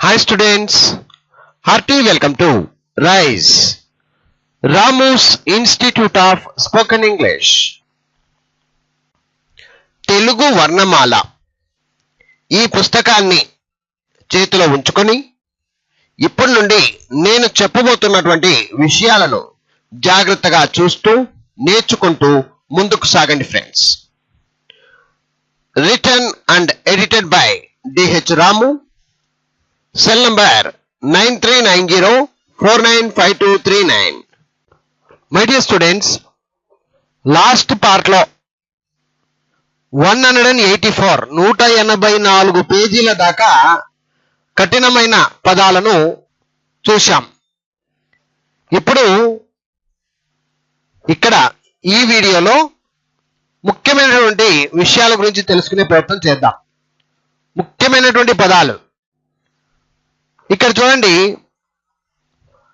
Hi students, hearty welcome to RISE, Ramu's Institute of Spoken English. Telugu వర్ణమాల ఈ పుస్తకాన్ని చేతిలో ఉంచుకొని ఇప్పటి నుండి నేను చెప్పబోతున్నటువంటి విషయాలను జాగ్రత్తగా చూస్తూ నేర్చుకుంటూ ముందుకు సాగండి friends. Written and edited by D.H. Ramu. Cell number 9390495239. My dear students, last part లో 184 పేజీల దాకా కఠినమైన పదాలను చూశాం. ఇప్పుడు ఇక్కడ ఈ వీడియోలో ముఖ్యమైనటువంటి విషయాల గురించి తెలుసుకునే ప్రయత్నం చేద్దాం. ముఖ్యమైనటువంటి పదాలు ఇక్కడ చూడండి.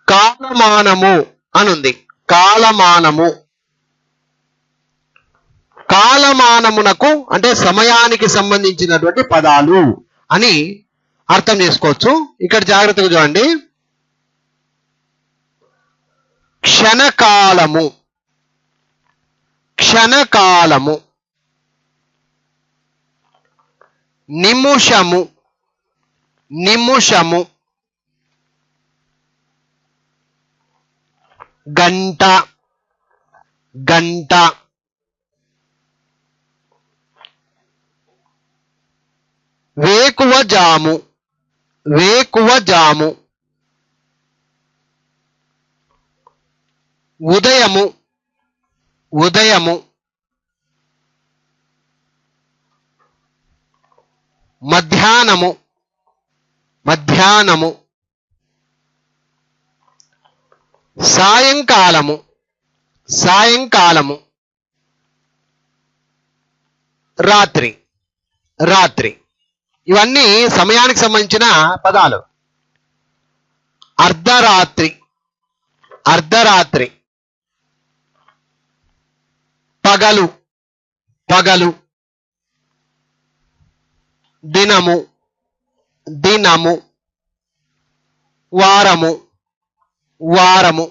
కాలమానము అనుంది. కాలమానము, కాలమానమునకు అంటే సమయానికి సంబంధించినటువంటి పదాలు అని అర్థం చేసుకోవచ్చు. ఇక్కడ జాగ్రత్తగా చూడండి. క్షణకాలము, క్షణకాలము, నిమిషము, నిమిషము, గంట, గంట, వేకువజాము, వేకువజాము, ఉదయము, ఉదయము, మధ్యాహ్నము, మధ్యాహ్నము, సాయంకాలము, సాయంకాలము, రాత్రి, రాత్రి. ఇవన్నీ సమయానికి సంబంధించిన పదాలు. అర్ధరాత్రి, అర్ధరాత్రి, పగలు, పగలు, దినము, దినము, వారము, వారము,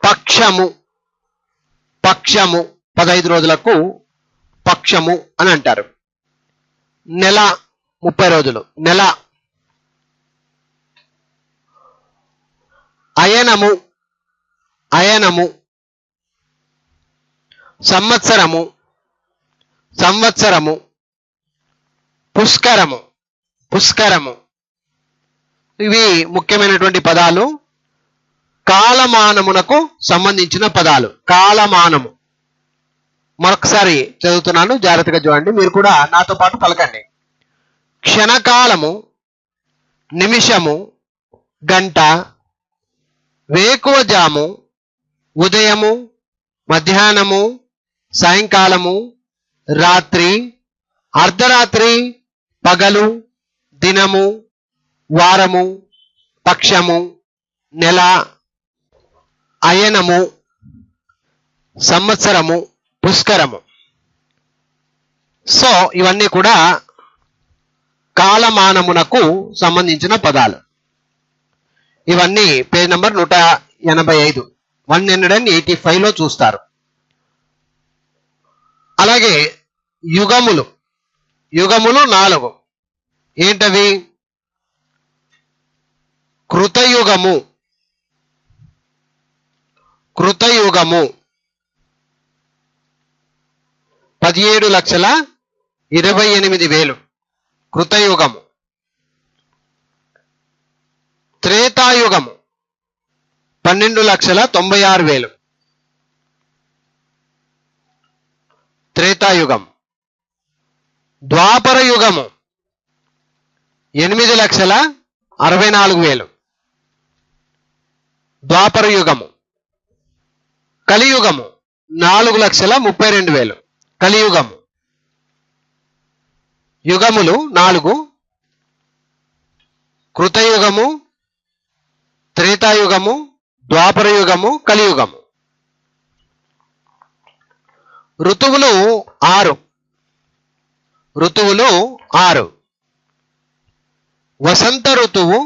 పక్షము, పక్షము, 15 రోజులకు పక్షము అని అంటారు. నెల 30 రోజులు, నెల. అయనము, అయనము, సంవత్సరము, సంవత్సరము, పుష్కరము, పుష్కరము. ఇవి ముఖ్యమైనటువంటి పదాలు. కాలమానమునకు సంబంధించిన పదాలు. కాలమానము మరొకసారి చదువుతున్నాను, జాగ్రత్తగా చూడండి. మీరు కూడా నాతో పాటు పలకండి. క్షణకాలము, నిమిషము, గంట, వేకువజాము, ఉదయము, మధ్యాహ్నము, సాయంకాలము, రాత్రి, అర్ధరాత్రి, పగలు, దినము, వారము, పక్షము, నెల, అయనము, సంవత్సరము, పుష్కరము. సో ఇవన్నీ కూడా కాలమానమునకు సంబంధించిన పదాలు. ఇవన్నీ పేజ్ నంబర్ 185, 185లో చూస్తారు. అలాగే యుగములు, యుగములు 4. ఏంటవి? కృతయుగము, కృతయుగము 17,28,000 కృతయుగము. త్రేతాయుగము 12,96,000 త్రేతాయుగం. ద్వాపర యుగము 8,64,000 ద్వాపర యుగము. కలియుగము 4,32,000 కలియుగము. యుగములు 4: కృతయుగము, త్రేతాయుగము, ద్వాపర యుగము, కలియుగము. ఋతువులు 6, ఋతువులు 6: వసంత ఋతువు,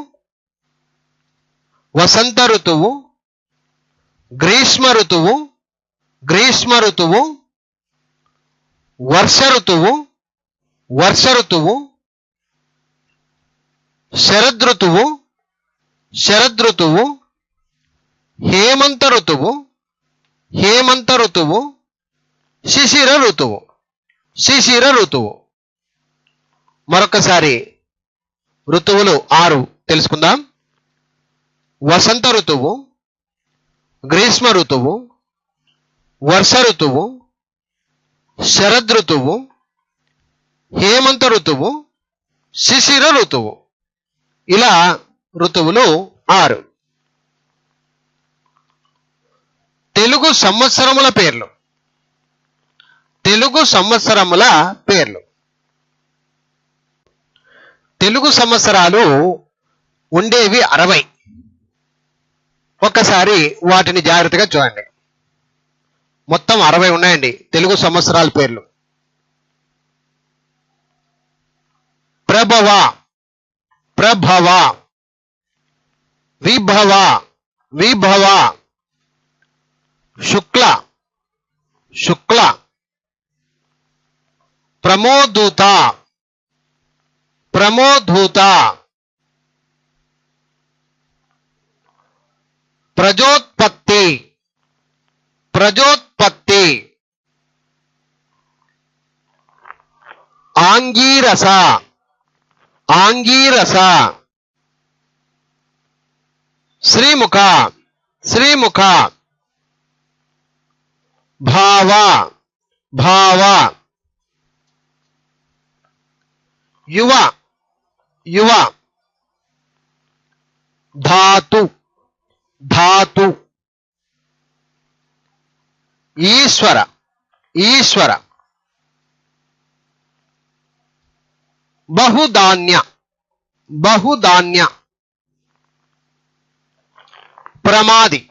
వసంత ఋతువు, గ్రీష్మ ఋతువు, గ్రీష్మ ఋతువు, వర్ష ఋతువు, వర్ష ఋతువు, శరదృతువు, శరదృతువు, హేమంత ఋతువు, హేమంత ఋతువు, శిశిర ఋతువు, శిశిర ఋతువు. మరొకసారి ఋతువులు 6 తెలుసుకుందాం. వసంత ఋతువు, గ్రీష్మ ఋతువు, వర్ష ఋతువు, శరదృతువు, హేమంత ఋతువు, శిశిర ఋతువు. ఇలా ఋతువులు 6. తెలుగు సంవత్సరముల పేర్లు. తెలుగు సంవత్సరముల పేర్లు. తెలుగు సంవత్సరాలు ఉండేవి 60. ఒక్కసారి వాటిని జాగ్రత్తగా చూడండి. మొత్తం 60 ఉన్నాయండి తెలుగు సంవత్సరాల పేర్లు. ప్రభవ, ప్రభవ, విభవ, విభవ, శుక్ల, శుక్ల, ప్రమోదూత, ప్రమోదూత, ప్రజోత్పత్తి, ప్రజోత్పత్తి, ఆంగీరస, ఆంగీరస, శ్రీముఖ, శ్రీముఖ, భావ, భావ, యువ, యువ, ధాతు, ధాతు, ఈశ్వర, ఈశ్వర, బహుధాన్య, బహుధాన్య, ప్రమాది,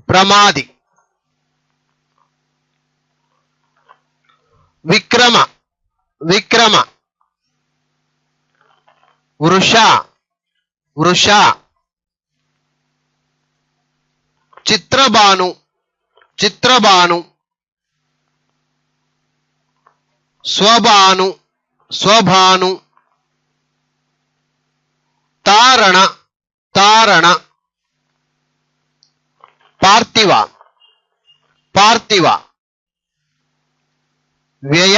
ప్రమాది, విక్రమ, విక్రమ, వృష, వృష, చిత్రబాను, చిత్రబాను, స్వబాను, స్వభాను, తారణ, తారణ, పార్థివ, పార్థివ, వ్యయ,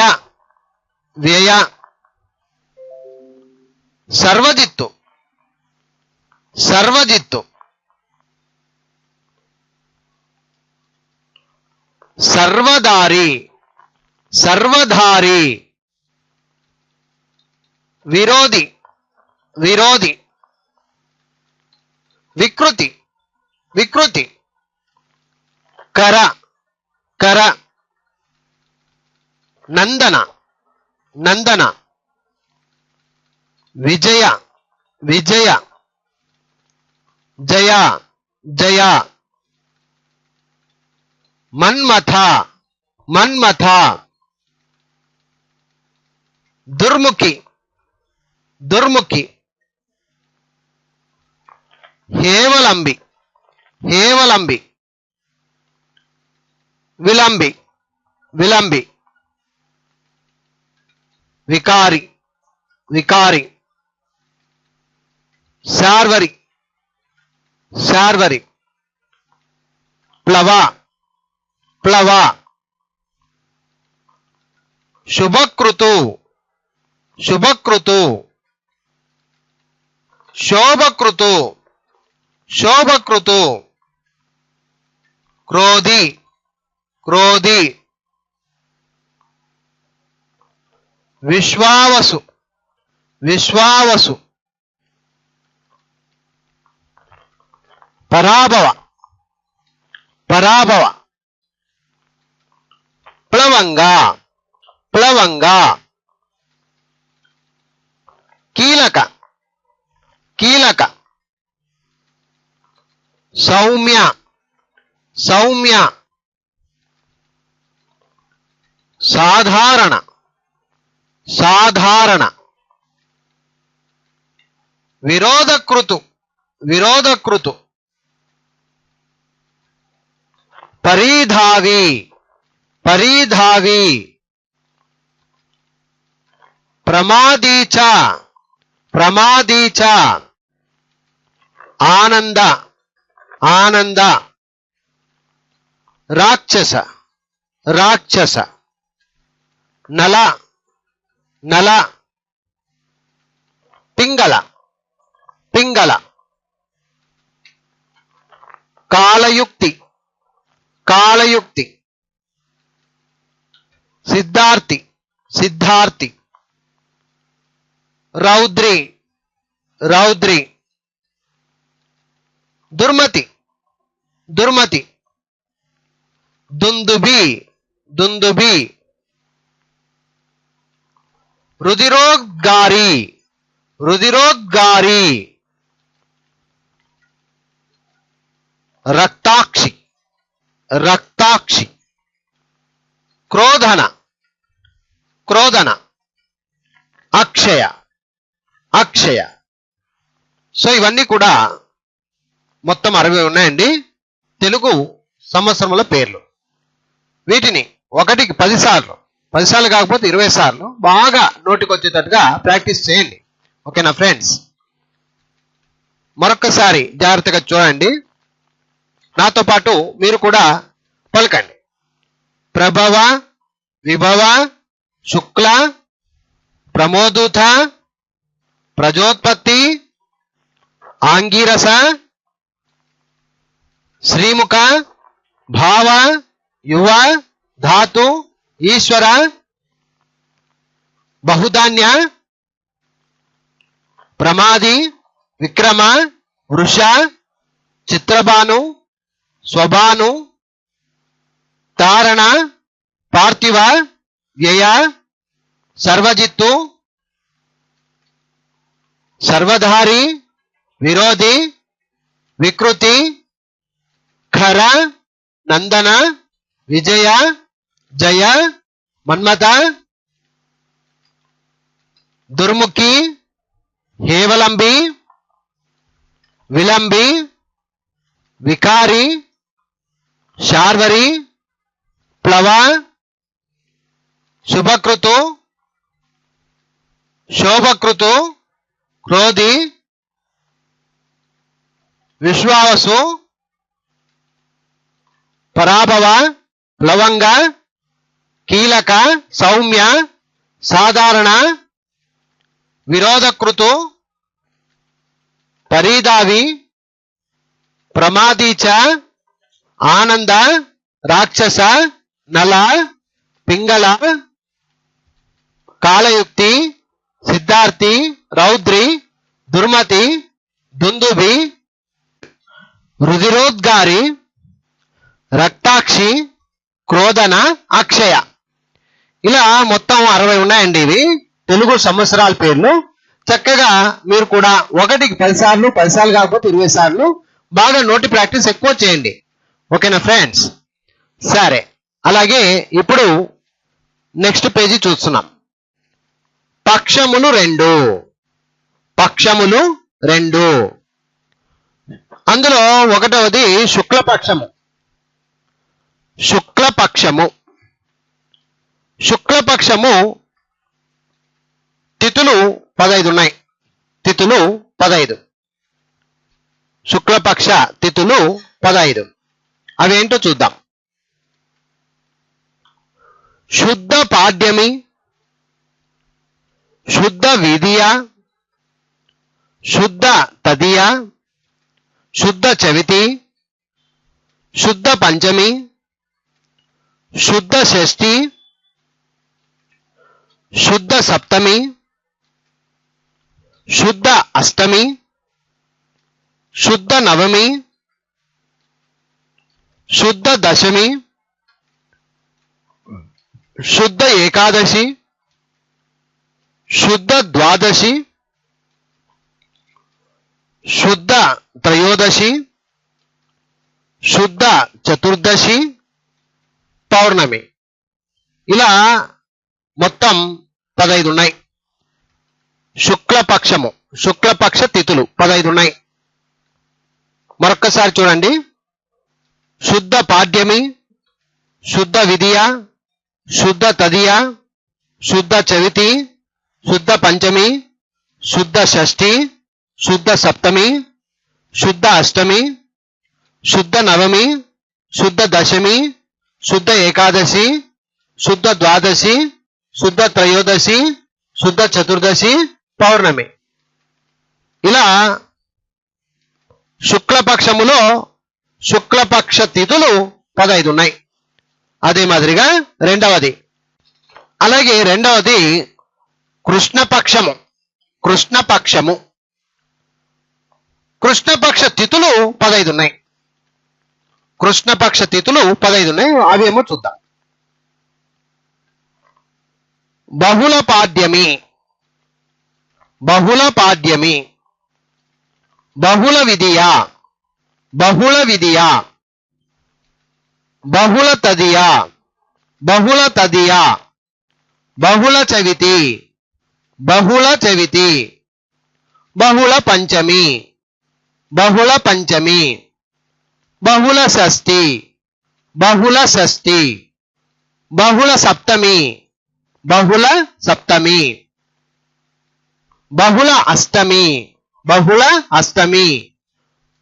వ్యయ, సర్వజిత్తు, సర్వజిత్తు, సర్వదారి, సర్వధారి, విరోధి, విరోధి, వికృతి, వికృతి, కర, కర, నందన, నందన, విజయ, విజయ, జయ, జయ, మన్మథ, మన్మథ, దుర్ముఖి, దుర్ముఖి, హేవలంబి, హేవలంబి, విలంబి, విలంబి, వికారి, వికారి, శార్వరి, శార్వరి, ప్లవ, ప్లవ, శుభకృతు, శుభకృతు, శోభకృతు, శోభకృతు, క్రోధి, క్రోధి, విశ్వావసు, విశ్వావసు, పరాభవ, పరాభవ, ప్లవంగ, ప్లవంగ, కీలక, కీలక, సౌమ్య, సౌమ్య, సాధారణ, సాధారణ, విరోధకృతు విరోధకృతు పరిధావి పరిధావి ప్రమాదీచ ప్రమాదీచ ఆనంద ఆనంద రాక్షస రాక్షస నల నల పింగళ పింగళ కాలయుక్తి కాలయుక్తి సిద్ధార్థి సిద్ధార్థి రౌద్రి రౌద్రి దుర్మతి దుర్మతి దుందుభి దుందుభి రుధిరోద్గారి రుధిరోద్గారి రక్తాక్షి రక్తాక్షి క్రోధన క్రోధన అక్షయ అక్షయ సో ఇవన్నీ కూడా మొత్తం 60 ఉన్నాయండి తెలుగు సంవత్సరముల పేర్లు. వీటిని ఒకటికి 10 సార్లు 10 సార్లు కాకపోతే 20 సార్లు బాగా నోటికొచ్చేటట్టుగా ప్రాక్టీస్ చేయండి. ఓకేనా ఫ్రెండ్స్? మరొకసారి జాగ్రత్తగా చూడండి, నాతో పాటు మీరు కూడా పలకండి. ప్రభవ విభవ శుక్ల ప్రమోదూత ప్రజోత్పత్తి ఆంగీరస శ్రీముఖ భావ యువ ధాతు ఈశ్వర బహుధాన్య ప్రమాది విక్రమ వృష చిత్రభాను స్వభాను తారణ పార్థివ వ్యయ సర్వజిత్తు సర్వధారి విరోధి వికృతి ఖర నందన విజయ జయ మన్మథ దుర్ముఖి హేవలంబి విలంబి వికారి శార్వరి ప్లవ శుభకృతు శోభకృతు క్రోధి విశ్వావసు పరాభవ ప్లవంగ కీలక సౌమ్య సాధారణ విరోధకృతు పరిధావి ప్రమాదీచ ఆనంద రాక్షస నల పింగళ కాలయుక్తి సిద్ధార్థి రౌద్రి దుర్మతి దుందుభి రుధిరోద్గారి రక్తాక్షి క్రోధన అక్షయ. ఇలా మొత్తం 60 ఉన్నాయండి. ఇవి తెలుగు సంవత్సరాల పేర్లు. చక్కగా మీరు కూడా ఒకటికి 10 సార్లు 10 సార్లు కాకపోతే 20 సార్లు బాగా నోటి ప్రాక్టీస్ ఎక్కువ చేయండి. ఓకేనా ఫ్రెండ్స్? సరే, అలాగే ఇప్పుడు నెక్స్ట్ పేజీ చూస్తున్నాం. పక్షములు 2 పక్షములు 2. అందులో ఒకటవది శుక్లపక్షము. శుక్లపక్షము శుక్లపక్షము తిథులు 15 ఉన్నాయి. తిథులు 15. శుక్లపక్ష తిథులు 15. అవేంటో చూద్దాం. శుద్ధ పాడ్యమి శుద్ధ విధియ శుద్ధ తదియ శుద్ధ చవితి శుద్ధ పంచమి శుద్ధ షష్ఠి శుద్ధ సప్తమి శుద్ధ అష్టమి శుద్ధ నవమి శుద్ధ దశమి శుద్ధ ఏకాదశి శుద్ధ ద్వాదశి శుద్ధ త్రయోదశి శుద్ధ చతుర్దశి పౌర్ణమి. ఇలా మొత్తం 15 ఉన్నాయి. శుక్లపక్షము శుక్లపక్ష తిథులు 15 ఉన్నాయి. మరొక్కసారి చూడండి. శుద్ధ పాడ్యమి, శుద్ధ విదియ, శుద్ధ తదియ, శుద్ధ చవితి, శుద్ధ పంచమి, శుద్ధ షష్ఠి, శుద్ధ సప్తమి, శుద్ధ అష్టమి, శుద్ధ నవమి, శుద్ధ దశమి, శుద్ధ ఏకాదశి, శుద్ధ ద్వాదశి, శుద్ధ త్రయోదశి, శుద్ధ చతుర్దశి, పౌర్ణమి. ఇలా శుక్లపక్షములో శుక్లపక్ష తిథులు 15 ఉన్నాయి. అదే మాదిరిగా రెండవది. అలాగే రెండవది కృష్ణపక్షము. కృష్ణపక్షము కృష్ణపక్ష తిథులు 15 ఉన్నాయి. కృష్ణపక్ష తిథులు 15 ఉన్నాయి. అవేమో చూద్దాం. బహుళ పాడ్యమి, బహుళ పాడ్యమి, బహుళ విదియ, బహుళ విదియ, బహుళ తదియ, బహుళ తదియ, బహుళ చవితి, బహుళ చవితి, బహుళ పంచమి, బహుళ పంచమి, బహుళ షష్ఠి, బహుళ షష్ఠి, బహుళ సప్తమి, బహుళ సప్తమి, బహుళ అష్టమి, బహుళ అష్టమి,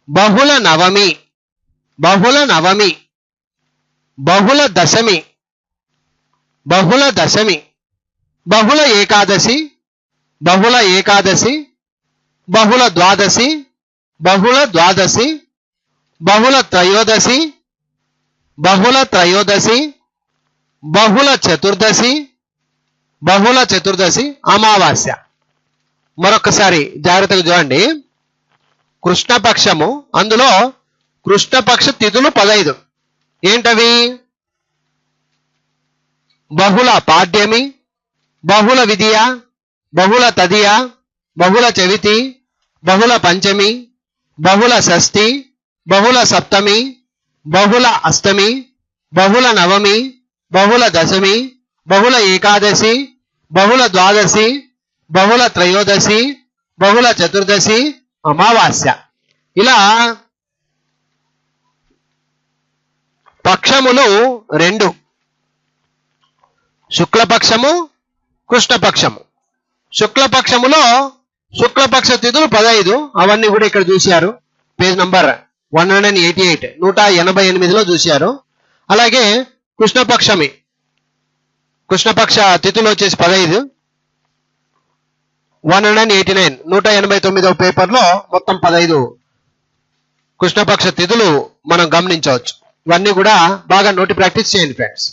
బహుళ నవమి, బహుళ నవమి, బహుళ దశమి, బహుళ దశమి, బహుళ ఏకాదశి, బహుళ ఏకాదశి, బహుళ ద్వాదశి, బహుళ ద్వాదశి, బహుళ త్రయోదశి, బహుళ త్రయోదశి, బహుళ చతుర్దశి, బహుళ చతుర్దశి, అమావాస్య. మరొకసారి జాగ్రత్తగా చూడండి. కృష్ణపక్షము, అందులో కృష్ణపక్ష తిథులు 15. ఏంటవి? బహుళ పాడ్యమి, బహుళ విదియ, బహుళ తదియ, బహుళ చవితి, బహుళ పంచమి, బహుళ షష్ఠి, బహుళ సప్తమి, బహుళ అష్టమి, బహుళ నవమి, బహుళ దశమి, బహుళ ఏకాదశి, బహుళ ద్వాదశి, బహుళ త్రయోదశి, బహుళ చతుర్దశి, అమావాస్య. ఇలా పక్షములు 2. శుక్లపక్షము, కృష్ణపక్షము. శుక్లపక్షములో శుక్లపక్ష తిథులు 15. అవన్నీ కూడా ఇక్కడ చూశారు. పేజ్ నంబర్ 188 188లో చూశారు. అలాగే కృష్ణపక్షమి, కృష్ణపక్ష తిథులు వచ్చేసి 15. 189 189వ పేపర్లో మొత్తం 15 కృష్ణపక్ష తిథులు మనం గమనించవచ్చు. ఇవన్నీ కూడా బాగా నోటి ప్రాక్టీస్ చేయండి ఫ్రెండ్స్.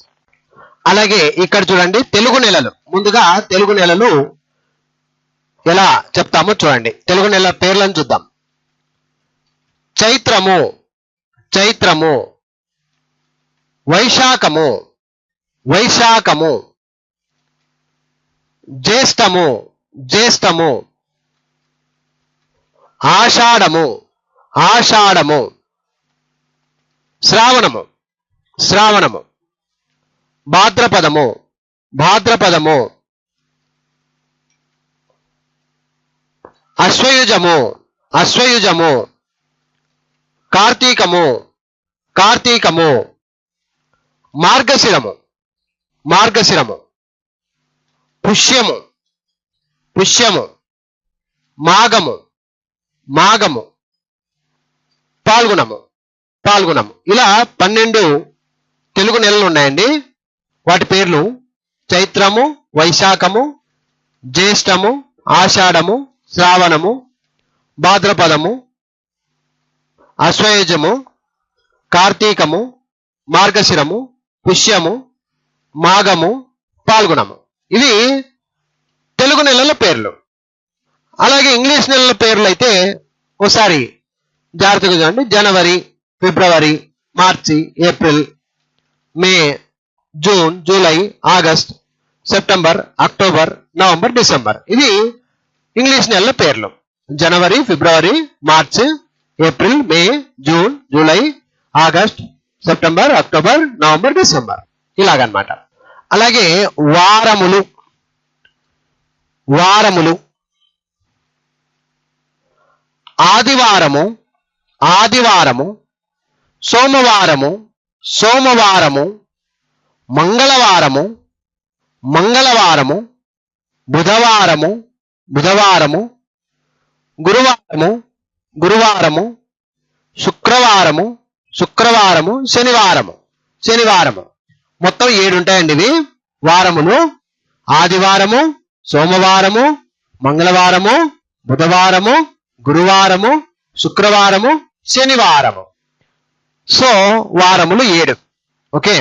అలాగే ఇక్కడ చూడండి తెలుగు నెలలు. ముందుగా తెలుగు నెలలు ఎలా చెప్తామో చూడండి. తెలుగు నెలల పేర్లను చూద్దాం. చైత్రము, చైత్రము, వైశాఖము, వైశాఖము, జ్యేష్ఠము, జ్యేష్ఠము, ఆషాఢము, ఆషాఢము, శ్రావణము, శ్రావణము, భాద్రపదము, భాద్రపదము, అశ్వయుజము, అశ్వయుజము, కార్తీకము, కార్తీకము, మార్గశిరము, మార్గశిరము, పుష్యము, పుష్యము, మాఘము, మాఘము, పాల్గొనము, పాల్గొనము. ఇలా 12 తెలుగు నెలలు ఉన్నాయండి. వాటి పేర్లు చైత్రము, వైశాఖము, జ్యేష్ఠము, ఆషాఢము, శ్రావణము, భాద్రపదము, అశ్వయుజము, కార్తీకము, మార్గశిరము, పుష్యము, మాఘము, పాల్గొనము. ఇవి తెలుగు నెలల పేర్లు. అలాగే ఇంగ్లీష్ నెలల పేర్లు అయితే ఒకసారి జాగ్రత్తగా చూడండి. జనవరి, ఫిబ్రవరి, మార్చి, April, May, June, July, August, September, October, November, December. ఇవి ఇంగ్లీష్ నెలల పేర్లు. జనవరి, ఫిబ్రవరి, మార్చి, April, May, June, July, August, September, October, November, December, ఇలాగనమాట. అలాగే వారములు, వారములు, ఆదివారము ఆదివారము, సోమవారము సోమవారము, మంగళవారము మంగళవారము, బుధవారము బుధవారము, గురువారము గురువారము, శుక్రవారము శుక్రవారము, శనివారము శనివారము. మొత్తం 7 ఉంటాయండి ఇవి వారములు. ఆదివారము, సోమవారము, మంగళవారము, బుధవారము, గురువారము, శుక్రవారము, శనివారము. సో వారములు 7. ఓకే,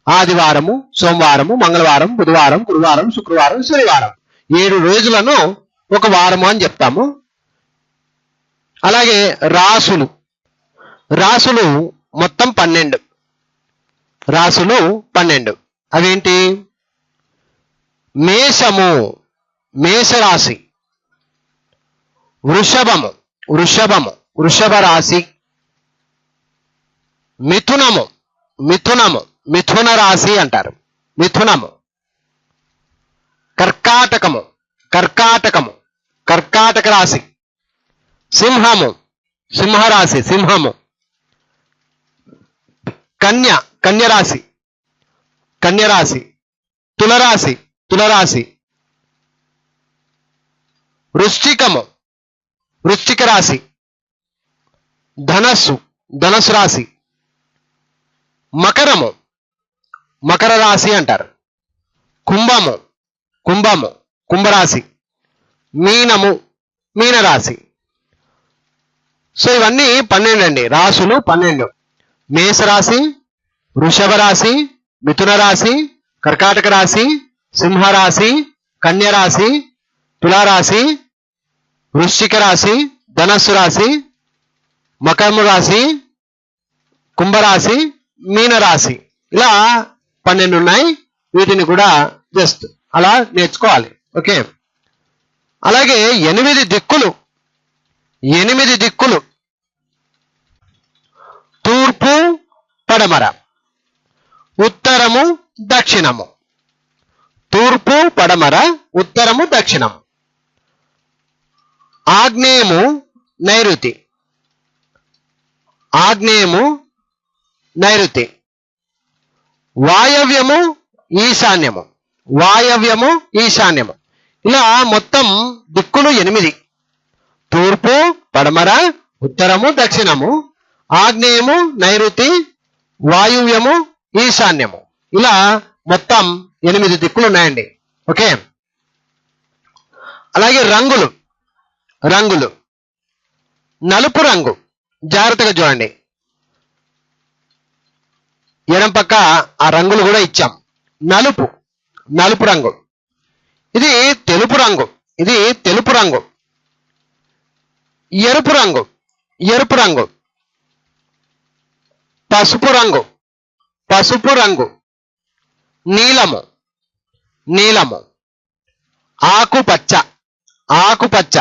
ఆదివారము, సోమవారము, మంగళవారం, బుధవారం, గురువారం, శుక్రవారం, శనివారం. 7 రోజులను ఒక వారము అని చెప్తాము. అలాగే రాసులు రాసులు మొత్తం 12. రాసులు 12. అవేంటి? మేషము మేషరాశి, వృషభము వృషభము వృషభ రాశి, మిథునము మిథునము మిథున రాశి అంటారు, మిథునము. కర్కాటకము కర్కాటకము కర్కాటక రాశి, సింహము సింహరాశి సింహము, కన్య కన్యరాశి కన్యరాశి, తులరాశి తులరాశి, వృశ్చికము వృశ్చిక రాశి, ధనస్సు ధనస్సు రాశి, మకరము మకర రాశి అంటారు, కుంభము కుంభము కుంభరాశి, మీనము మీనరాశి. సో ఇవన్నీ 12 అండి, రాసులు 12. మేషరాశి, వృషభ రాశి, మిథున రాశి, కర్కాటక రాశి, సింహరాశి, కన్యరాశి, తులారాశి, వృశ్చిక రాశి, ధనస్సు రాశి, మకరము రాశి, కుంభరాశి, మీనరాశి. ఇలా 12 ఉన్నాయి. వీటిని కూడా జస్ట్ అలా నేర్చుకోవాలి. ఓకే, అలాగే 8 దిక్కులు 8 దిక్కులు: తూర్పు పడమర, ఉత్తరము దక్షిణము, తూర్పు పడమర, ఉత్తరము దక్షిణము, ఆగ్నేయము నైరుతి, ఆగ్నేయము నైరుతి, వాయవ్యము ఈశాన్యము, వాయవ్యము ఈశాన్యము. ఇలా మొత్తం దిక్కులు 8: తూర్పు పడమర, ఉత్తరము దక్షిణము, ఆగ్నేయము నైరుతి, వాయువ్యము ఈశాన్యము. ఇలా మొత్తం 8 దిక్కులు ఉన్నాయండి. ఓకే, అలాగే రంగులు రంగులు: నలుపు రంగు, జాగ్రత్తగా చూడండి, ఎడం పక్క ఆ రంగులు కూడా ఇచ్చాం. నలుపు నలుపు రంగు, ఇది తెలుపు రంగు, ఇది తెలుపు రంగు. ఎరుపు రంగు ఎరుపు రంగు, పసుపు రంగు పసుపు రంగు, నీలము నీలము, ఆకుపచ్చ ఆకుపచ్చ,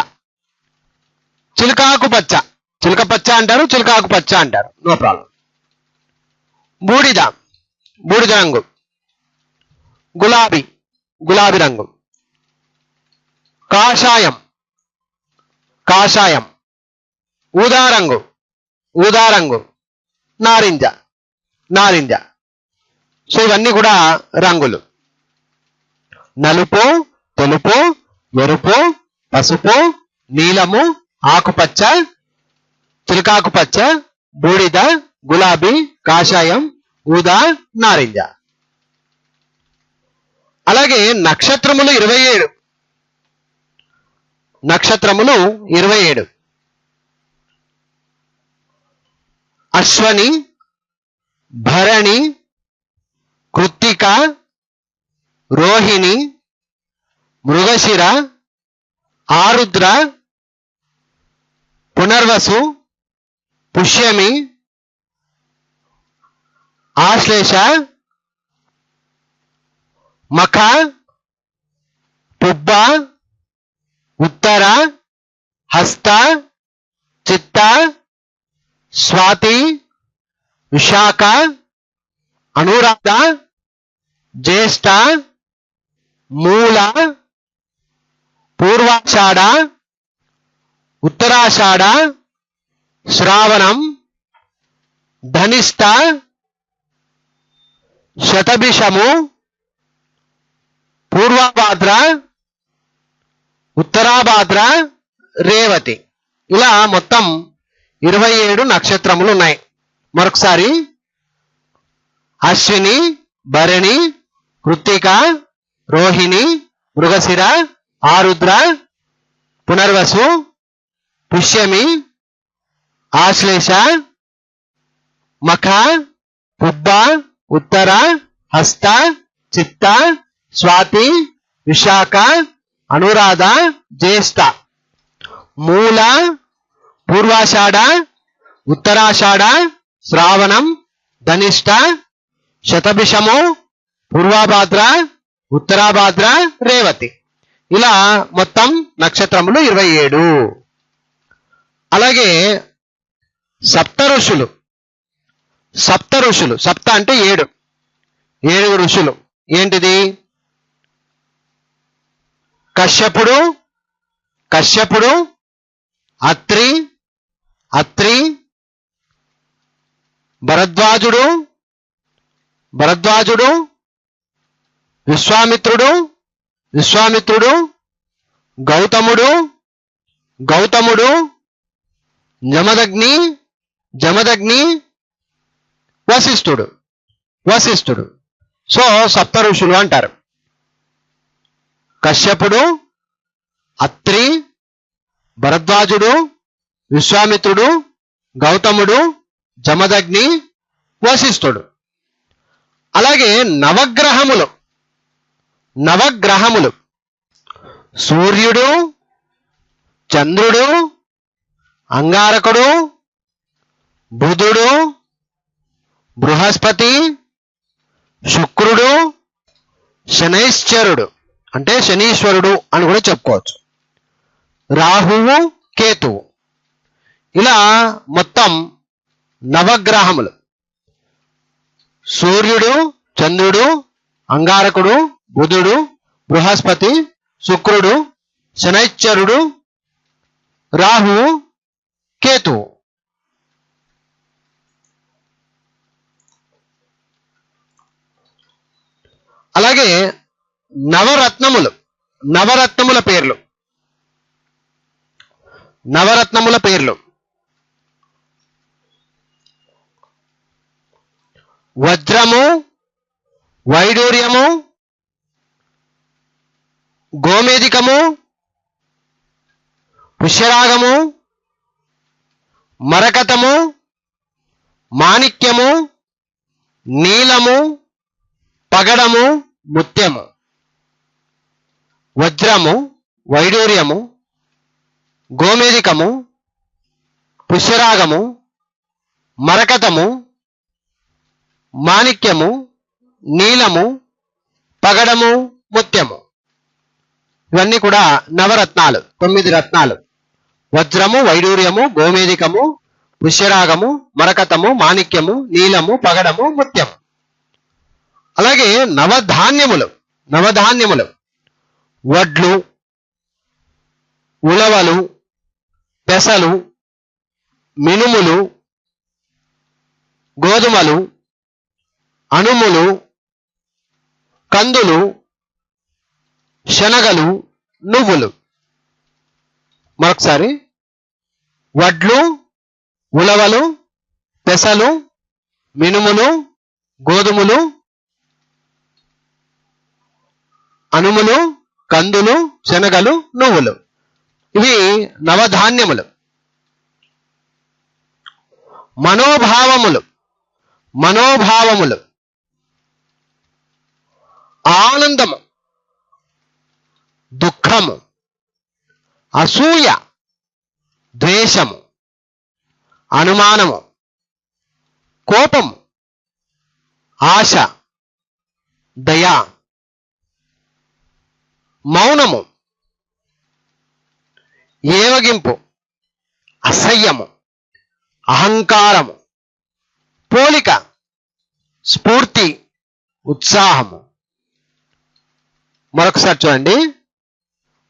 చిలకాకు పచ్చ, చిలక పచ్చ అంటారు, చిలకాకు పచ్చ అంటారు, నో ప్రాబ్లం. బూడిద బూడిద రంగు, గులాబీ గులాబీ రంగు, కాషాయం కాషాయం, ఊదా రంగు ఊదా రంగు, నారింజ నారింజ. సో ఇవన్నీ కూడా రంగులు: నలుపు, తెలుపు, ఎరుపు, పసుపు, నీలము, ఆకుపచ్చ, చిలకాకుపచ్చ, బూడిద, గులాబీ, కాషాయం, ఊదా, నారింజ. అలాగే నక్షత్రములు 27. నక్షత్రములు 27: అశ్వని, భరణి, కృత్తిక, రోహిణి, మృగశిర, ఆరుద్ర, పునర్వసు, పుష్యమి, ఆశ్లేష, మఖ, పుబ్బ, ఉత్తర, హస్త, చిత్త, స్వాతి, విశాఖ, అనురాధ, జ్యేష్ఠ, మూల, పూర్వాషాఢ, ఉత్తరాషాఢ, శ్రావణం, ధనిష్ట, శతభిషము, పూర్వభాద్ర, ఉత్తరాభాద్ర, రేవతి. ఇలా మొత్తం 27 నక్షత్రములు ఉన్నాయి. మరొకసారి అశ్విని, భరణి, కృత్తిక, రోహిణి, మృగశిర, ఆరుద్ర, పునర్వసు, పుష్యమి, ఆశ్లేష, మఖ, పుబ్బ, ఉత్తర, హస్త, చిత్త, స్వాతి, విశాఖ, అనురాధ, జ్యేష్ఠ. మూల, పూర్వాషాఢ, ఉత్తరాషాఢ, శ్రావణం, ధనిష్ట, శతభిషము, పూర్వభాద్ర, ఉత్తరాభాద్ర, రేవతి. ఇలా మొత్తం నక్షత్రములు 27. అలాగే సప్త ఋషులు. సప్త అంటే 7 ఋషులు. ఏంటిది? కశ్యపుడు, అత్రి, భరద్వాజుడు, విశ్వామిత్రుడు, గౌతముడు, జమదగ్ని, వశిష్ఠుడు. సో సప్త ఋషులు అంటారు. కశ్యపుడు, అత్రి, భరద్వాజుడు, విశ్వామిత్రుడు, గౌతముడు, జమదగ్ని, వశిష్ఠుడు. అలాగే నవగ్రహములు సూర్యుడు, చంద్రుడు, అంగారకుడు, బుధుడు, బృహస్పతి, శుక్రుడు, శనైశ్చరుడు అంటే శనీశ్వరుడు అని కూడా చెప్పుకోవచ్చు, రాహువు, కేతువు. ఇలా మొత్తం నవగ్రహములు సూర్యుడు, చంద్రుడు, అంగారకుడు, బుధుడు, బృహస్పతి, శుక్రుడు, శనైశ్చరుడు, రాహువు, కేతువు. అలాగే నవరత్నముల పేర్లు. వజ్రము, వైడూర్యము, గోమేధికము, పుష్యరాగము, మరకతము, మాణిక్యము, నీలము, పగడము, ముత్యము. వజ్రము, వైడూర్యము, గోమేధికము, పుష్యరాగము, మరకతము, మాణిక్యము, నీలము, పగడము, ముత్యము. ఇవన్నీ కూడా నవరత్నాలు, 9 రత్నాలు. వజ్రము, వైడూర్యము, గోమేధికము, పుష్యరాగము, మరకతము, మాణిక్యము, నీలము, పగడము, ముత్యము. అలాగే నవధాన్యములు వడ్లు, ఉలవలు, పెసలు, మినుములు, గోధుమలు, అనుములు, కందులు, శనగలు, నువ్వులు. మరొకసారి వడ్లు, ఉలవలు, పెసలు, మినుములు, గోధుమలు, అనుములు, కందులు, శనగలు, నువ్వులు. ఇవి నవధాన్యములు. మనోభావములు ఆనందము, దుఃఖము, అసూయ, ద్వేషము, అనుమానము, కోపము, ఆశ, దయ, మౌనము, ఏవగింపు, అసహ్యము, అహంకారము, పోలిక, స్ఫూర్తి, ఉత్సాహము. మరొకసారి చూడండి.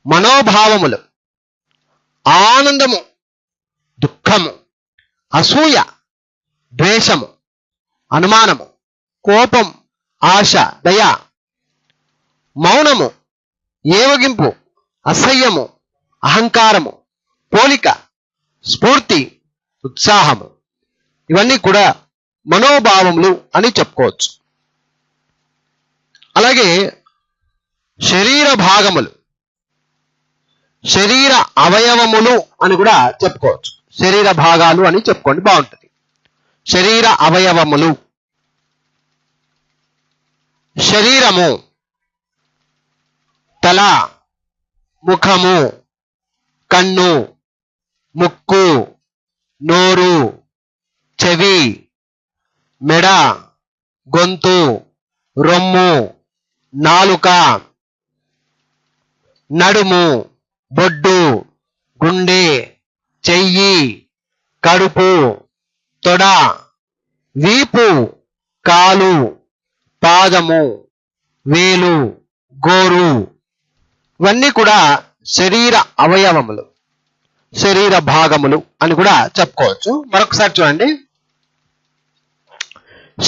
మనోభావములు ఆనందము, దుఃఖము, అసూయ, ద్వేషము, అనుమానము, కోపం, ఆశ, దయ, మౌనము, ఏవగింపు, అసహ్యము, అహంకారము, పోలిక, స్ఫూర్తి, ఉత్సాహము. ఇవన్నీ కూడా మనోభావములు అని చెప్పుకోవచ్చు. అలాగే శరీర భాగములు, శరీర అవయవములు అని కూడా చెప్పుకోవచ్చు. శరీర భాగాలు అని చెప్పుకోండి, బాగుంటుంది. శరీర అవయవములు. శరీరము తల, ముఖము, కన్ను, ముక్కు, నోరు, చెవి, మెడ, గొంతు, రొమ్ము, నాలుక, నడుము, బొడ్డు, గుండె, చెయ్యి, కడుపు, తొడ, వీపు, కాలు, పాదము, వేలు, గోరు. ఇవన్నీ కూడా శరీర అవయవములు, శరీర భాగములు అని కూడా చెప్పుకోవచ్చు. మరొకసారి చూడండి.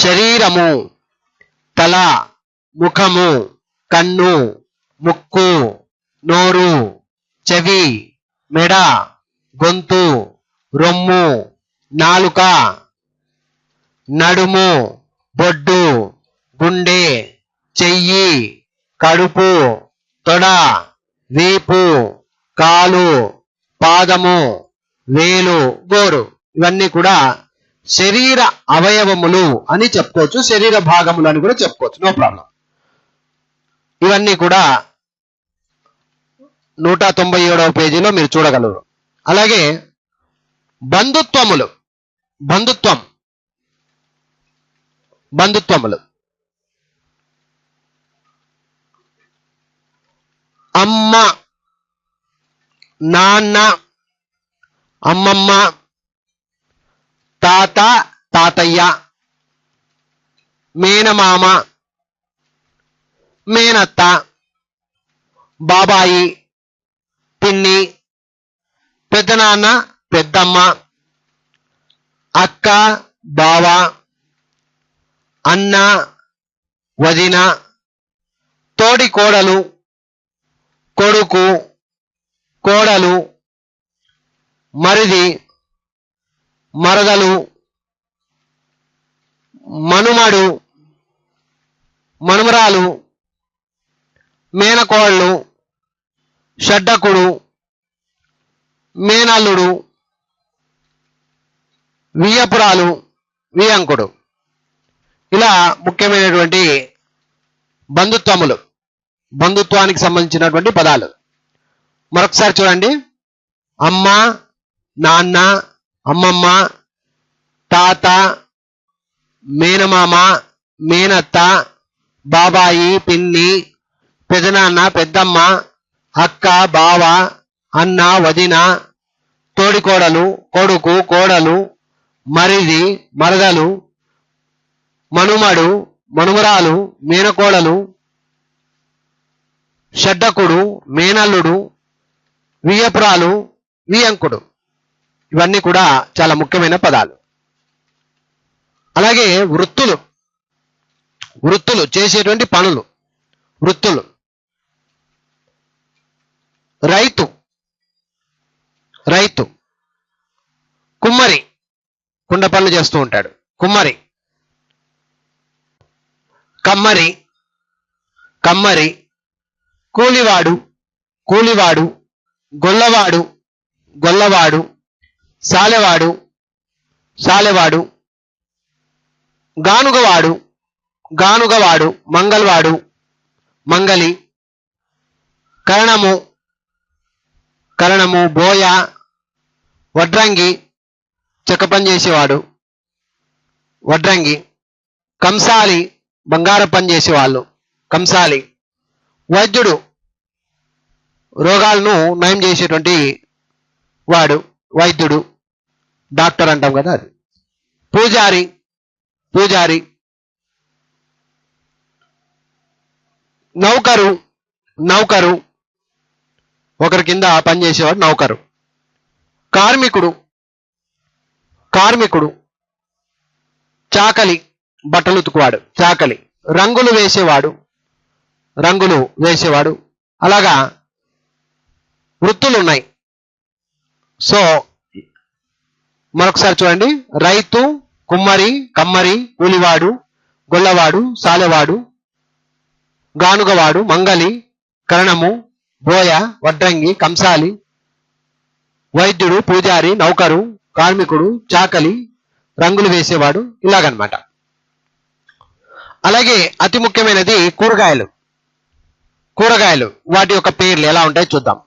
శరీరము తల, ముఖము, కన్ను, ముక్కు, నోరు, చెవి, మెడ, గొంతు, రొమ్ము, నాలుక, నడుము, బొడ్డు, గుండె, చెయ్యి, కడుపు, తొడ, వీపు, కాలు, పాదము, వేలు, గోరు. ఇవన్నీ కూడా శరీర అవయవములు అని చెప్పుకోవచ్చు. శరీర భాగములు అని కూడా చెప్పుకోవచ్చు. No problem. ఇవన్నీ కూడా 197వ పేజీలో మీరు చూడగలరు. అలాగే బంధుత్వములు, బంధుత్వములు. అమ్మ, నాన్న, అమ్మమ్మ, తాత, తాతయ్య, మేనమామ, మేనత్త, బాబాయి, పిన్ని, పెద్దనాన్న, పెద్దమ్మ, అక్క, బావ, అన్న, వదిన, తోడి కోడలు, కొడుకు, కోడలు, మరిది, మరదలు, మనుమడు, మనుమరాలు, మేనకోళ్ళు, షడ్డకుడు, మేనల్లుడు, వియ్యపురాలు, వియంకుడు. ఇలా ముఖ్యమైనటువంటి బంధుత్వములు, బంధుత్వానికి సంబంధించినటువంటి పదాలు. మరొకసారి చూడండి. అమ్మ, నాన్న, అమ్మమ్మ, తాత, మేనమామ, మేనత్త, బాబాయి, పిన్ని, పెదనాన్న, పెద్దమ్మ, అక్క, బావ, అన్న, వదిన, తోడికోడలు, కొడుకు, కోడలు, మరిది, మరదలు, మనుమడు, మనుమరాలు, మేనకోడలు, షడ్డకుడు, మేనల్లుడు, వియ్యపురాలు, వియంకుడు. ఇవన్నీ కూడా చాలా ముఖ్యమైన పదాలు. అలాగే వృత్తులు, వృత్తులు చేసేటువంటి పనులు, వృత్తులు. రైతు, రైతు. కుమ్మరి, కుండ పనులు చేస్తూ ఉంటాడు, కుమ్మరి. కమ్మరి, కమ్మరి. కూలివాడు, కూలివాడు. గొల్లవాడు, గొల్లవాడు. సాలెవాడు, సాలెవాడు. గానుగవాడు, గానుగవాడు. మంగళవాడు, మంగలి. కరణము, కరణము. బోయ, వడ్రంగి, చెక్క పని చేసేవాడు, వడ్రంగి. కంసాలి, బంగారం పని చేసేవాళ్ళు, కంసాలి. వైద్యుడు, రోగాలను నయం చేసేటువంటి వాడు, వైద్యుడు, డాక్టర్ అంటాం కదా అది. పూజారి, పూజారి. నౌకరు, నౌకరు. ఒకరి కింద పనిచేసేవాడు నౌకరు. కార్మికుడు, కార్మికుడు, చాకలి బట్టలు ఉతుకువాడు చాకలి, రంగులు వేసేవాడు అలాగా వృత్తులు ఉన్నాయి. సో మరొకసారి చూడండి, రైతు, కుమ్మరి, కమ్మరి, కూలివాడు, గొల్లవాడు, సాలెవాడు, గానుగవాడు, మంగలి, కరణము, బోయ, వడ్రంగి, కంసాలి, వైద్యుడు, పూజారి, నౌకరు, కార్మికుడు, చాకలి, రంగులు వేసేవాడు, ఇలాగనమాట. అలాగే అతి ముఖ్యమైనది కూరగాయలు వాటి యొక్క పేర్లు ఎలా ఉంటాయో చూద్దాం.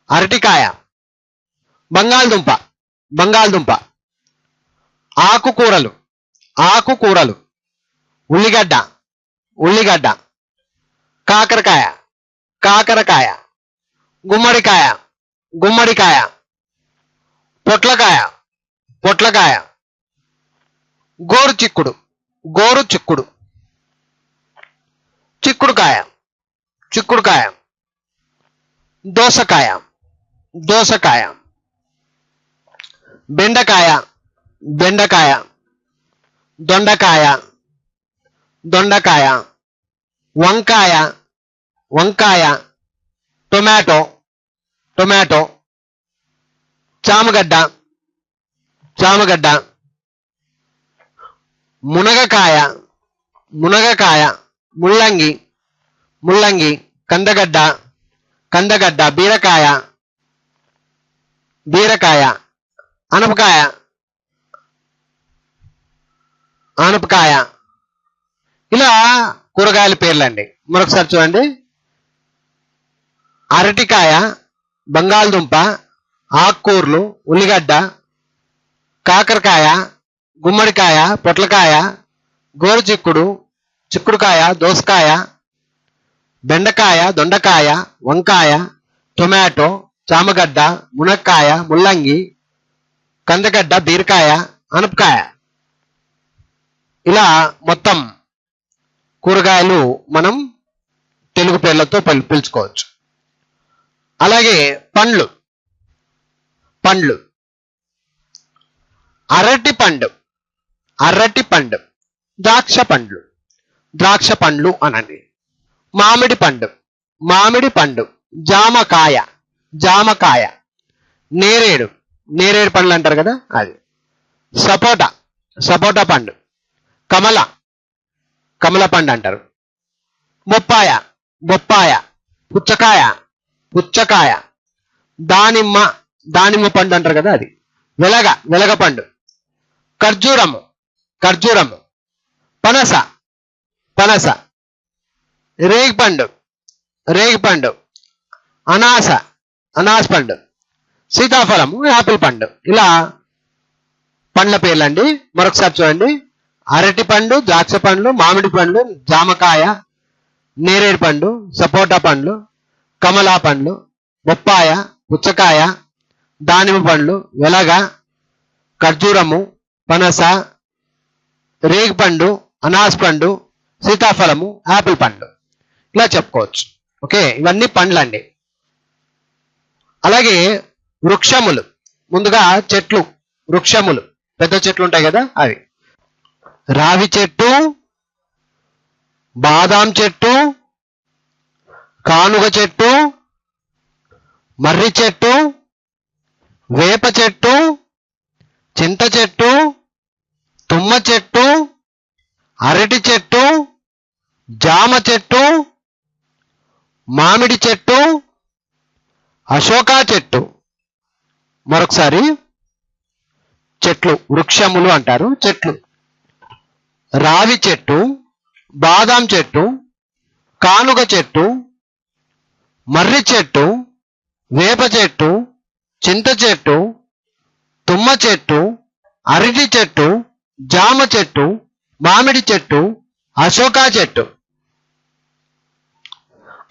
అరటికాయ, బంగాళదుంప, ఆకుకూరలు, ఉల్లిగడ్డ, కాకరకాయ, గుమ్మడికాయ, పొట్లకాయ, గోరు చిక్కుడుకాయ, దోసకాయ, బెండకాయ, దొండకాయ, వంకాయ, టొమాటో, చామగడ్డ, మునగకాయ, ముల్లంగి, కందగడ్డ, బీరకాయ, ఆనపకాయ, ఇలా కూరగాయల పేర్లండి. మరొకసారి చూడండి, అరటికాయ, బంగాళదుంప, ఆకుకూరలు, ఉల్లిగడ్డ, కాకరకాయ, గుమ్మడికాయ, పొట్లకాయ, గోరు చిక్కుడుకాయ, దోసకాయ, బెండకాయ, దొండకాయ, వంకాయ, టొమాటో, చామగడ్డ, మునక్కాయ, ముల్లంగి, కందగడ్డ, బీరకాయ, ఆనపకాయ, ఇలా మొత్తం కూరగాయలు మనం తెలుగు పేర్లతో పిలుచుకోవచ్చు. అలాగే పండ్లు, అరటి పండు, ద్రాక్ష పండ్లు అనండి. మామిడి పండు, జామకాయ, నేరేడు పండ్లు అంటారు కదా అది, సపోటా పండు, కమల పండు అంటారు, బొప్పాయ, పుచ్చకాయ, దానిమ్మ పండు అంటారు కదా అది, వెలగ పండు, ఖర్జూరము, పనస, రేగిపండు, అనాస పండు, సీతాఫలము, యాపిల్ పండు, ఇలా పండ్ల పేర్లండి. మరొకసారి చూడండి, అరటి పండు, ద్రాక్ష పండ్లు, మామిడి పండ్లు, జామకాయ, నేరేడు పండు, సపోటా పండ్లు, కమలా పండ్లు, బొప్పాయ, పుచ్చకాయ, దానిమ్మ పండ్లు, వెలగ, ఖర్జూరము, పనస, రేగిపండు, అనాస పండు, సీతాఫలము, యాపిల్ పండు, ఇలా చెప్పుకోవచ్చు. ఓకే, ఇవన్నీ పండ్లండి. అలాగే వృక్షములు, ముందుగా చెట్లు, వృక్షములు పెద్ద చెట్లు ఉంటాయి కదా అవి, రావి చెట్టు, బాదాం చెట్టు, కానుగ చెట్టు, మర్రి చెట్టు, వేప చెట్టు, చింత చెట్టు, తుమ్మ చెట్టు, అరటి చెట్టు, జామ చెట్టు, మామిడి చెట్టు, అశోక చెట్టు. మరొకసారి, చెట్లు వృక్షములు అంటారు. చెట్లు రావి చెట్టు, బాదాం చెట్టు, కానుగ చెట్టు, మర్రి చెట్టు, వేప చెట్టు, చింత చెట్టు, తుమ్మ చెట్టు, అరటి చెట్టు, జామ చెట్టు, మామిడి చెట్టు, అశోక చెట్టు.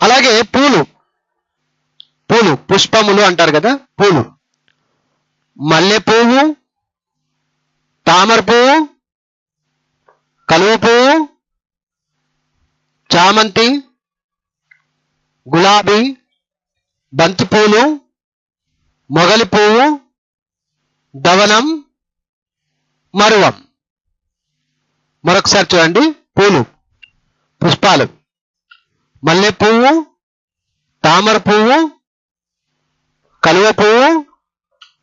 అలాగే పూలు పుష్పములు అంటారు కదా పూలు, మల్లె పువ్వు, తామర పువ్వు, కలువ పువ్వు, చామంతి, గులాబీ, బంతి పూలు, మొగలి పువ్వు, దవనం, మరువం. మరొకసారి చూడండి. పూలు, పుష్పాలు, మల్లె పువ్వు, తామర పువ్వు, కలువ పువ్వు,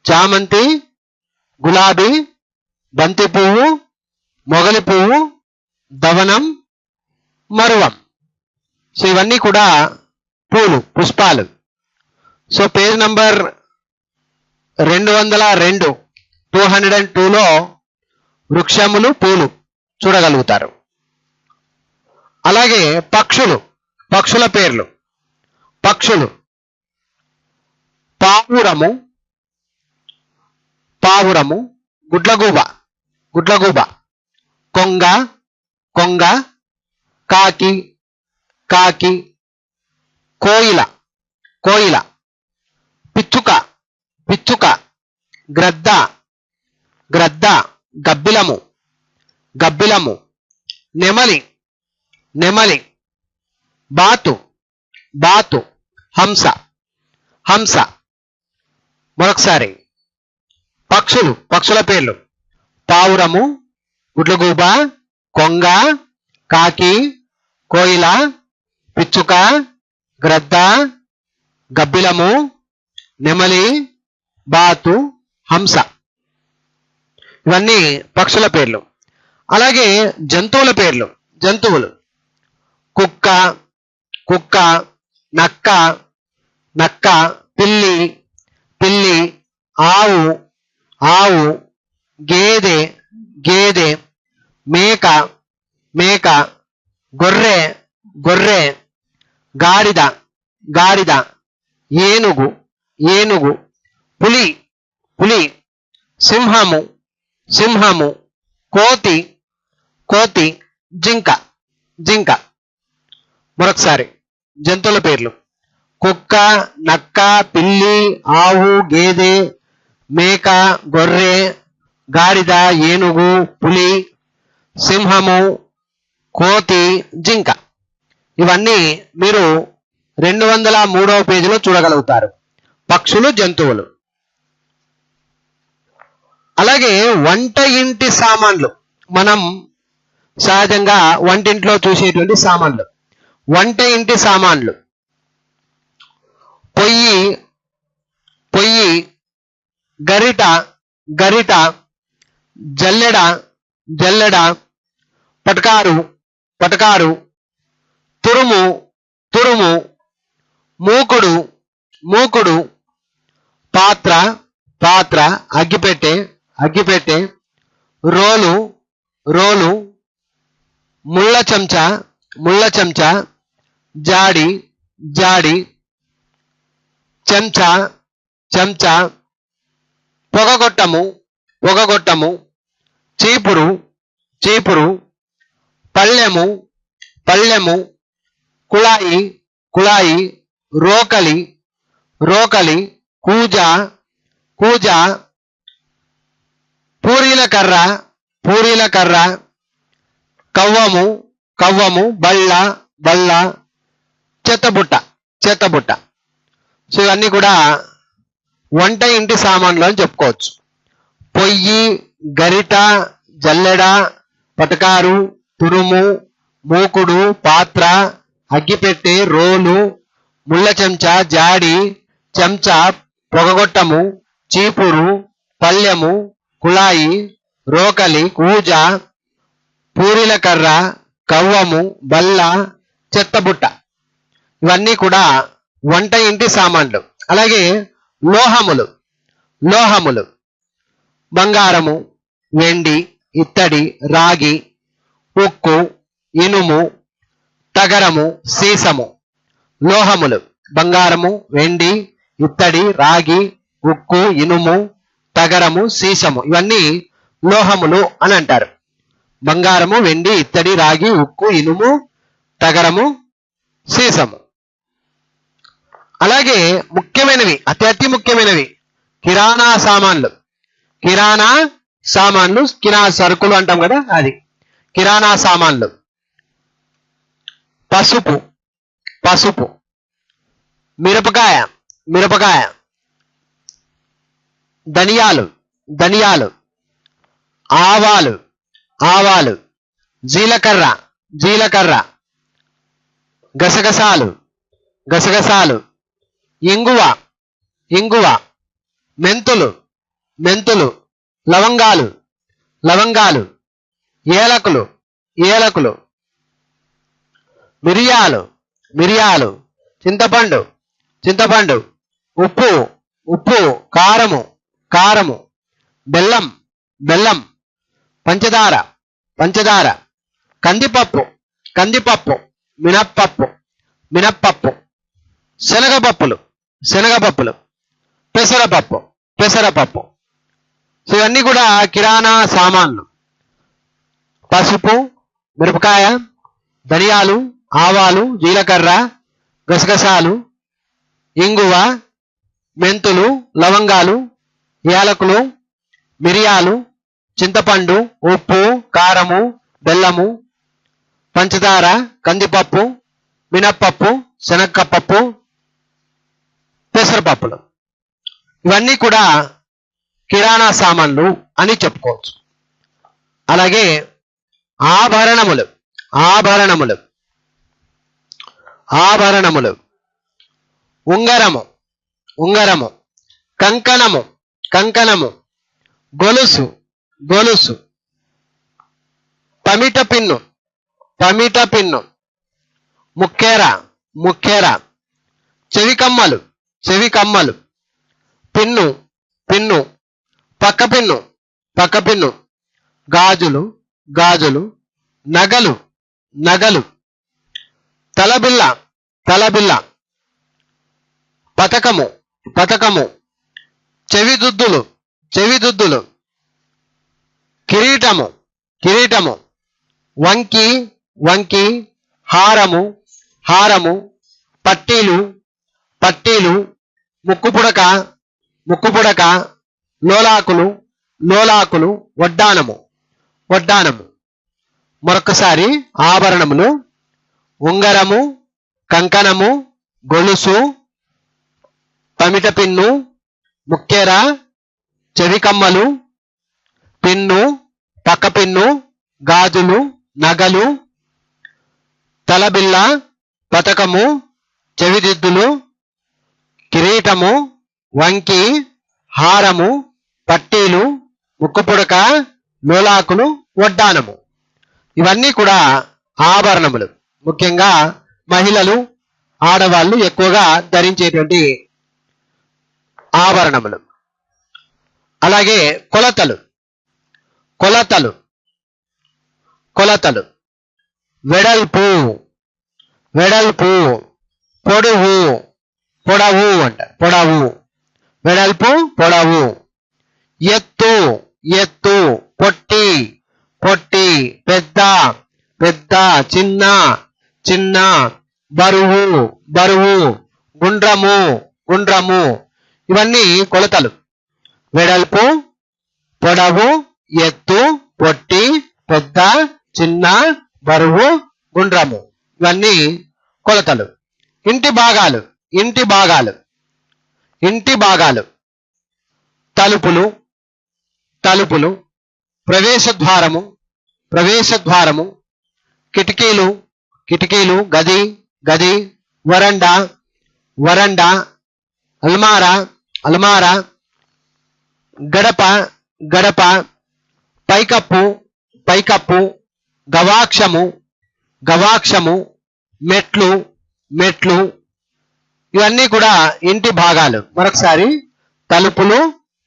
చామంతి, గులాబీ, బంతి పువ్వు, మొగలి పువ్వు, దవనం, మరువం. సో ఇవన్నీ కూడా పూలు, పుష్పాలు. సో పేజ్ నంబర్ 202 202లో వృక్షములు, పూలు చూడగలుగుతారు. అలాగే పక్షులు, పక్షుల పేర్లు. పక్షులు పావురము, పావురము, గుడ్లగూబ, గుడ్లగూబ, కొంగ, కొంగ, కాకి, కాకి, కోయిల, కోయిల, పిచ్చుక, పిచ్చుక, గ్రద్ద, గ్రద్ద, గబ్బిలము, గబ్బిలము, నెమలి, నెమలి, బాతు, బాతు, హంస, హంస. మరొకసారి పక్షులు, పక్షుల పేర్లు. పావురము, గుడ్లగూబ, కొంగ, కాకి, కోయిల, పిచ్చుక, గ్రద్ద, గబ్బిలము, నెమలి, బాతు, హంస. ఇవన్నీ పక్షుల పేర్లు. అలాగే జంతువుల పేర్లు. జంతువులు కుక్క, కుక్క, నక్క, నక్క, పిల్లి, పిల్లి, ఆవు, ఆవు, గేదె, గేదె, మేక, మేక, గొర్రె, గొర్రె, గాడిద, గాడిద, ఏనుగు, ఏనుగు, పులి, పులి, సింహము, సింహము, కోతి, కోతి, జింక, జింక. మరొకసారి జంతువుల పేర్లు. కుక్క, నక్క, పిల్లి, ఆవు, గేదె, మేక, గొర్రె, గాడిద, ఏనుగు, పులి, సింహము, కోతి, జింక. ఇవన్నీ మీరు 203వ పేజీలో చూడగలుగుతారు. పక్షులు, జంతువులు. అలాగే వంట ఇంటి సామాన్లు. మనం సహజంగా వంటింట్లో చూసేటువంటి సామాన్లు. వంట ఇంటి సామాన్లు. పొయ్యి, పొయ్యి, గరిట, గరిట, జల్లెడ, జల్లెడ, పటకారు, పటకారు, తురుము, తురుము, మూకుడు, మూకుడు, పాత్ర, పాత్ర, అగ్గిపెట్టె, అగ్గిపెట్టె, రోలు, రోలు, ముళ్ళ చెంచా, ముళ్ళ చెంచా, జాడి, జాడి, చెంచా, చెంచా, పొగగొట్టము, పొగగొట్టము, చీపురు, చీపురు, పళ్ళెము, పళ్ళెము, కుళాయి, కుళాయి, రోకలి, రోకలి, కూజ, కూజ, పూరీల కర్ర, పూరీల కర్ర, కవ్వము, కవ్వము, బళ్ళ, బళ్ళ, చెత్తబుట్ట, చెత్తబుట్ట. సో ఇవన్నీ కూడా వంట ఇంటి సామాన్లు అని చెప్పుకోవచ్చు. పొయ్యి, గరిట, జల్లెడ, పటకారు, తురుము, మూకుడు, పాత్ర, అగ్గిపెట్టె, రోలు, ముళ్ళ చెంచా, జాడి, చెంచా, పొగగొట్టము, చీపురు, పళ్ళెము, కుళాయి, రోకలి, కూజ, పూరీల కర్ర, కవ్వము, బల్ల, చెత్తబుట్ట. ఇవన్నీ కూడా వంట ఇంటి సామాన్లు. అలాగే లోహములు, లోహములు. బంగారము, వెండి, ఇత్తడి, రాగి, ఉక్కు, ఇనుము, తగరము, సీసము. లోహములు బంగారము, వెండి, ఇత్తడి, రాగి, ఉక్కు, ఇనుము, తగరము, సీసము. ఇవన్నీ లోహములు అని అంటారు. బంగారము, వెండి, ఇత్తడి, రాగి, ఉక్కు, ఇనుము, తగరము, సీసము. అలాగే ముఖ్యమైనవి, అతి ముఖ్యమైనవి కిరాణా సామాన్లు. కిరాణా సామాన్లు, కిరాణా సరుకులు అంటాం కదా, అది కిరాణా సామాన్లు. పసుపు, పసుపు, మిరపకాయ, మిరపకాయ, ధనియాలు, ధనియాలు, ఆవాలు, ఆవాలు, జీలకర్ర, జీలకర్ర, గసగసాలు, గసగసాలు, ఇంగువ, ఇంగువ, మెంతులు, మెంతులు, లవంగాలు, లవంగాలు, ఏలకులు, ఏలకులు, మిరియాలు, మిరియాలు, చింతపండు, చింతపండు, ఉప్పు, ఉప్పు, కారము, కారము, బెల్లం, బెల్లం, పంచదార, పంచదార, కందిపప్పు, కందిపప్పు, మినప్పప్పు, మినప్పప్పు, శనగపప్పులు, శనగపప్పులు, పెసరపప్పు, పెసరపప్పు. సో ఇవన్నీ కూడా కిరాణా సామాన్లు. పసుపు, మిరపకాయ, ధనియాలు, ఆవాలు, జీలకర్ర, గసగసాలు, ఇంగువ, మెంతులు, లవంగాలు, యాలకులు, మిరియాలు, చింతపండు, ఉప్పు, కారము, బెల్లము, పంచదార, కందిపప్పు, మినప్పప్పు, శనగపప్పు, పెసరపప్పులు. ఇవన్నీ కూడా కిరాణా సామాన్లు అని చెప్పుకోవచ్చు. అలాగే ఆభరణములు, ఆభరణములు, ఆభరణములు, ఉంగరము, ఉంగరము, కంకణము, కంకణము, గొలుసు, గొలుసు, పమిట పిన్ను, పమిట పిన్ను, ముక్కెర, ముక్కెర, చెవి కమ్మలు, చెవి కమ్మలు, పిన్ను, పిన్ను, పక్క పిన్ను, పక్క పిన్ను, గాజులు, గాజులు, నగలు, నగలు, తలబిల్ల, తలబిల్ల, పతకము, పతకము, చెవిదుద్దులు, చెవిదుద్దులు, కిరీటము, కిరీటము, వంకి, వంకి, హారము, హారము, పట్టీలు, పట్టీలు, ముక్కుపుడక, ముక్కుపుడక, లోలాకులు, లోలాకులు, వడ్డానము, వడ్డానము. మరొకసారి ఆభరణములు: ఉంగరము, కంకణము, గొలుసు, పమిట పిన్ను, ముక్కెర, చెవి కమ్మలు, పిన్ను, పక్క పిన్ను, గాజులు, నగలు, తలబిల్ల, పతకము, చెవిదిద్దులు, కిరీటము, వంకి, హారము, పట్టీలు, ముక్కుపుడక, లోలాకులు, వడ్డానము. ఇవన్నీ కూడా ఆభరణములు. ముఖ్యంగా మహిళలు, ఆడవాళ్ళు ఎక్కువగా ధరించేటువంటి ఆభరణములు. అలాగే కొలతలు, కొలతలు, కొలతలు: వెడల్పు, వెడల్పు, పొడవు, పొడవు అంట, పొడవు, వెడల్పు, పొడవు, ఎత్తు, ఎత్తు, పొట్టి, పొట్టి, పెద్ద, పెద్ద, చిన్న, చిన్న, బరువు, బరువు, గుండ్రము, గుండ్రము. ఇవన్నీ కొలతలు. వెడల్పు, పొడవు, ఎత్తు, పొట్టి, పెద్ద, చిన్న, బరువు, గుండ్రము. ఇవన్నీ కొలతలు. ఇంటి భాగాలు, ఇంటి భాగాలు, ఇంటి భాగాలు: తలుపులు, తలుపులు, ప్రవేశద్వారము, ప్రవేశద్వారము, కిటికీలు, కిటికీలు, గది, గది, వరండా, వరండా, అల్మారా, అల్మారా, గడప, గడప, పైకప్పు, పైకప్పు, గవాక్షము, గవాక్షము, మెట్లు, మెట్లు. ఇవన్నీ కూడా ఇంటి భాగాలు. మరొకసారి: తలుపులు,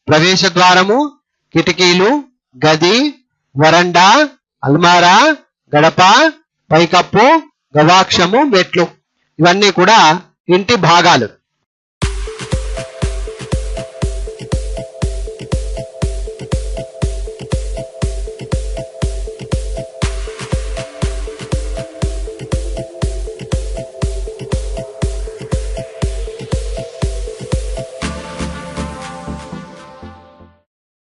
ప్రవేశద్వారము, కిటికీలు, గది, వరండా, అల్మారా, గడప, పైకప్పు, గవాక్షము, మెట్లు. ఇవన్నీ కూడా ఇంటి భాగాలు.